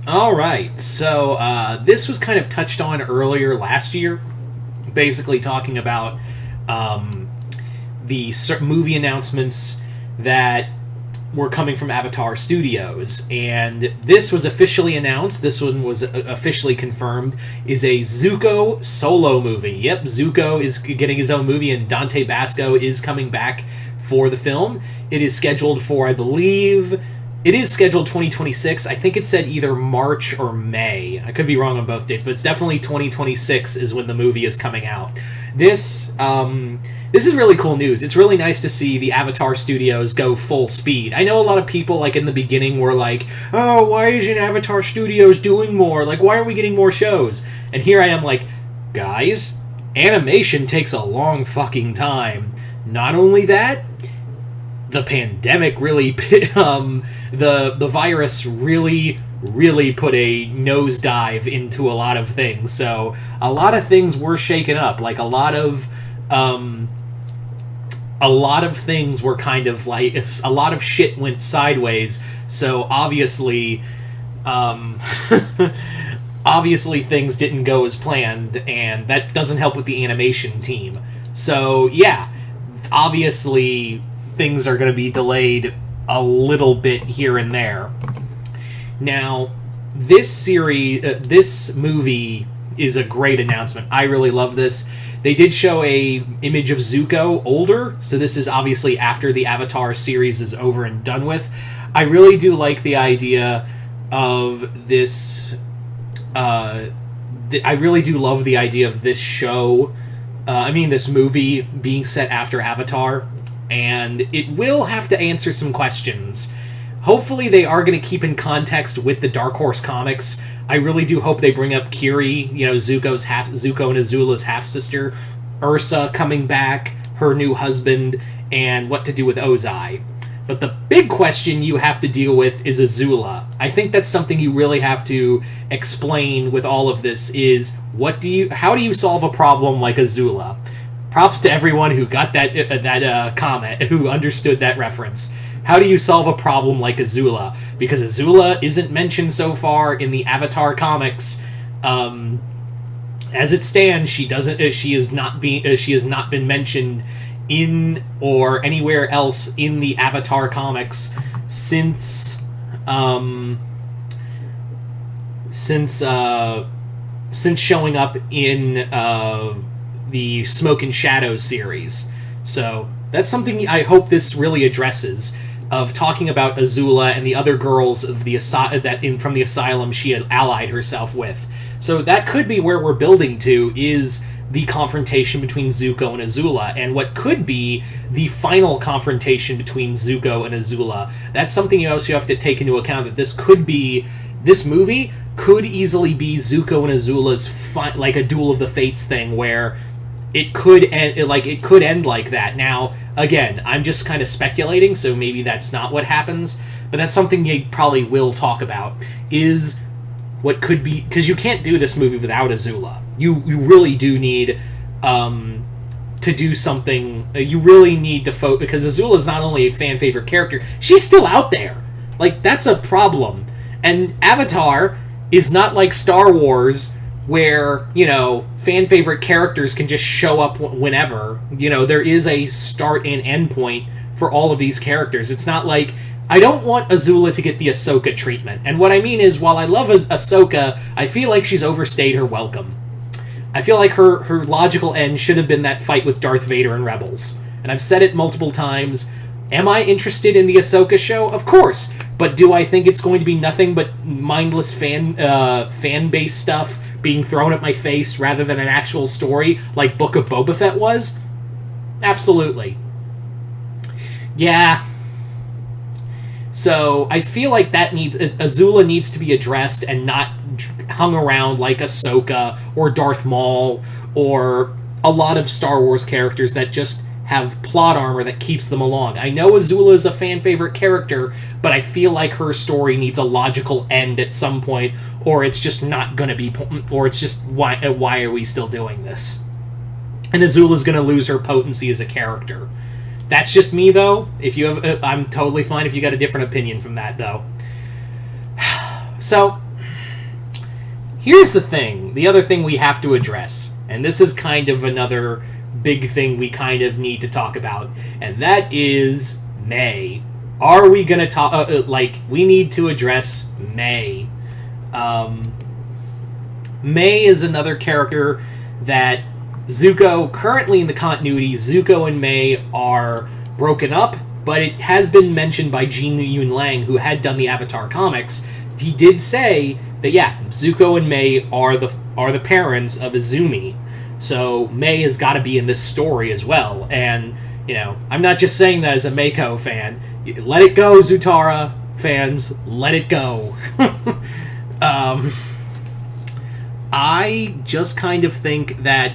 All right, so this was kind of touched on earlier last year, basically talking about um, the movie announcements that were coming from Avatar Studios, and this was officially announced. This one was officially confirmed. Is a Zuko solo movie. Yep, Zuko is getting his own movie, and Dante Basco is coming back for the film. It is scheduled for, I believe, it is scheduled 2026. I think it said either March or May. I could be wrong on both dates, but it's definitely 2026 is when the movie is coming out. This is really cool news. It's really nice to see the Avatar Studios go full speed. I know a lot of people, like, in the beginning were like, oh, why isn't Avatar Studios doing more? Like, why aren't we getting more shows? And here I am like, guys, animation takes a long fucking time. Not only that, the pandemic really the virus really put a nosedive into a lot of things. So a lot of things were shaken up. Like a lot of things were kind of like a lot of shit went sideways. So obviously obviously things didn't go as planned, and that doesn't help with the animation team. So yeah, obviously things are going to be delayed a little bit here and there. Now, this movie is a great announcement. I really love this. They did show a image of Zuko older, so this is obviously after the Avatar series is over and done with. I really do like the idea of this. I really do love the idea of this show. This movie being set after Avatar, and it will have to answer some questions. Hopefully they are going to keep in context with the Dark Horse comics. I really do hope they bring up Kiri, Zuko and Azula's half-sister, Ursa coming back, her new husband, and what to do with Ozai. But the big question you have to deal with is Azula. I think that's something you really have to explain with all of this is how do you solve a problem like Azula? Props to everyone who got that comment, who understood that reference. How do you solve a problem like Azula? Because Azula isn't mentioned so far in the Avatar comics. As it stands, she has not been mentioned in or anywhere else in the Avatar comics since showing up in the Smoke and Shadows series. So that's something I hope this really addresses, of talking about Azula and the other girls of the from the asylum she had allied herself with. So that could be where we're building to, is the confrontation between Zuko and Azula, and what could be the final confrontation between Zuko and Azula. That's something you also have to take into account, that this movie could easily be Zuko and Azula's like a Duel of the Fates thing, where it could end like that. Now, again, I'm just kind of speculating, so maybe that's not what happens, but that's something you probably will talk about, is what could be, because you can't do this movie without Azula. You really do need to do something. You really need to focus, because Azula is not only a fan favorite character, she's still out there. Like, that's a problem. And Avatar is not like Star Wars, where, fan favorite characters can just show up whenever. There is a start and end point for all of these characters. It's not like, I don't want Azula to get the Ahsoka treatment. And what I mean is, while I love Ahsoka, I feel like she's overstayed her welcome. I feel like her logical end should have been that fight with Darth Vader in Rebels. And I've said it multiple times. Am I interested in the Ahsoka show? Of course. But do I think it's going to be nothing but mindless fan-based stuff being thrown at my face rather than an actual story like Book of Boba Fett was? Absolutely. Yeah. So I feel like Azula needs to be addressed and not hung around like Ahsoka or Darth Maul or a lot of Star Wars characters that just have plot armor that keeps them along. I know Azula is a fan favorite character, but I feel like her story needs a logical end at some point, or it's just not going to be, or it's just, why are we still doing this? And Azula's going to lose her potency as a character. That's just me, though. I'm totally fine if you got a different opinion from that, though. So, Here's the thing, the other thing we have to address, and this is kind of another big thing we kind of need to talk about, and that is May. Are we gonna talk, we need to address May. May is another character that Zuko, currently in the continuity, Zuko and May are broken up, but it has been mentioned by Gene Yun Lang, who had done the Avatar comics. He did say that, yeah, Zuko and May are the parents of Izumi. So May has got to be in this story as well. And, you know, I'm not just saying that as a Mako fan. Let it go, Zutara fans. Let it go. I just kind of think that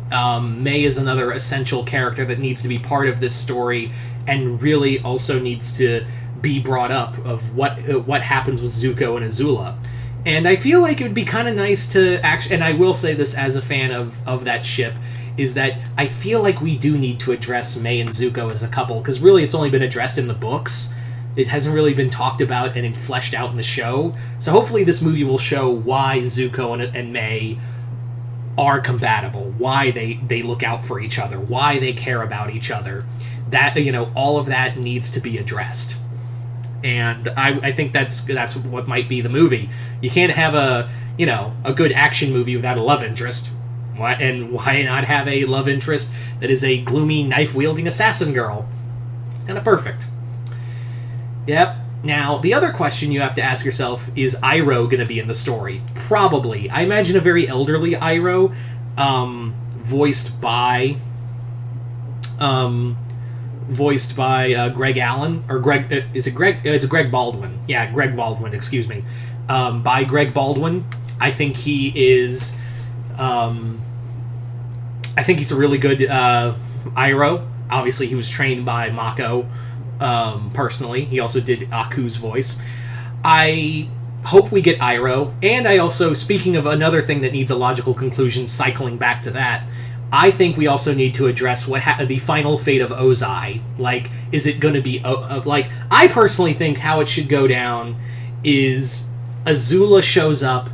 May is another essential character that needs to be part of this story, and really also needs to be brought up of what happens with Zuko and Azula. And I feel like it would be kind of nice to actually, and I will say this as a fan of that ship, is that I feel like we do need to address May and Zuko as a couple, because really it's only been addressed in the books. It hasn't really been talked about and fleshed out in the show. So hopefully this movie will show why Zuko and May are compatible, why they look out for each other, why they care about each other. That, you know, all of that needs to be addressed. And I think that's what might be the movie. You can't have a good action movie without a love interest. Why not have a love interest that is a gloomy, knife-wielding assassin girl? It's kind of perfect. Yep. Now, the other question you have to ask yourself, is Iroh going to be in the story? Probably. I imagine a very elderly Iroh, voiced by Greg Allen, or Greg, is it Greg? It's Greg Baldwin. Yeah, Greg Baldwin, excuse me. By Greg Baldwin. I think he is, I think he's a really good Iroh. Obviously, he was trained by Mako, personally. He also did Aku's voice. I hope we get Iroh, and I also, speaking of another thing that needs a logical conclusion, cycling back to that, I think we also need to address the final fate of Ozai. Like, is it going to be... I personally think how it should go down is Azula shows up,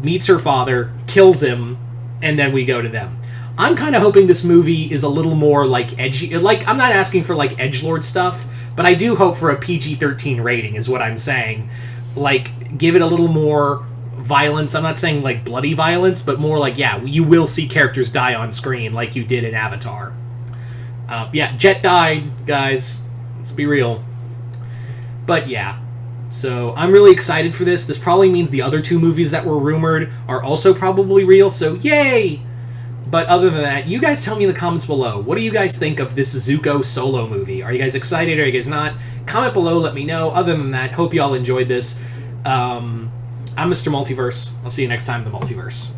meets her father, kills him, and then we go to them. I'm kind of hoping this movie is a little more, like, edgy. Like, I'm not asking for, like, edgelord stuff, but I do hope for a PG-13 rating, is what I'm saying. Like, give it a little more violence. I'm not saying, like, bloody violence, but more like, yeah, you will see characters die on screen like you did in Avatar. Yeah, Jet died, guys. Let's be real. But, yeah. So, I'm really excited for this. This probably means the other two movies that were rumored are also probably real, so yay! But other than that, you guys tell me in the comments below, what do you guys think of this Zuko solo movie? Are you guys excited, or are you guys not? Comment below, let me know. Other than that, hope you all enjoyed this. I'm Mr. Multiverse. I'll see you next time in the Multiverse.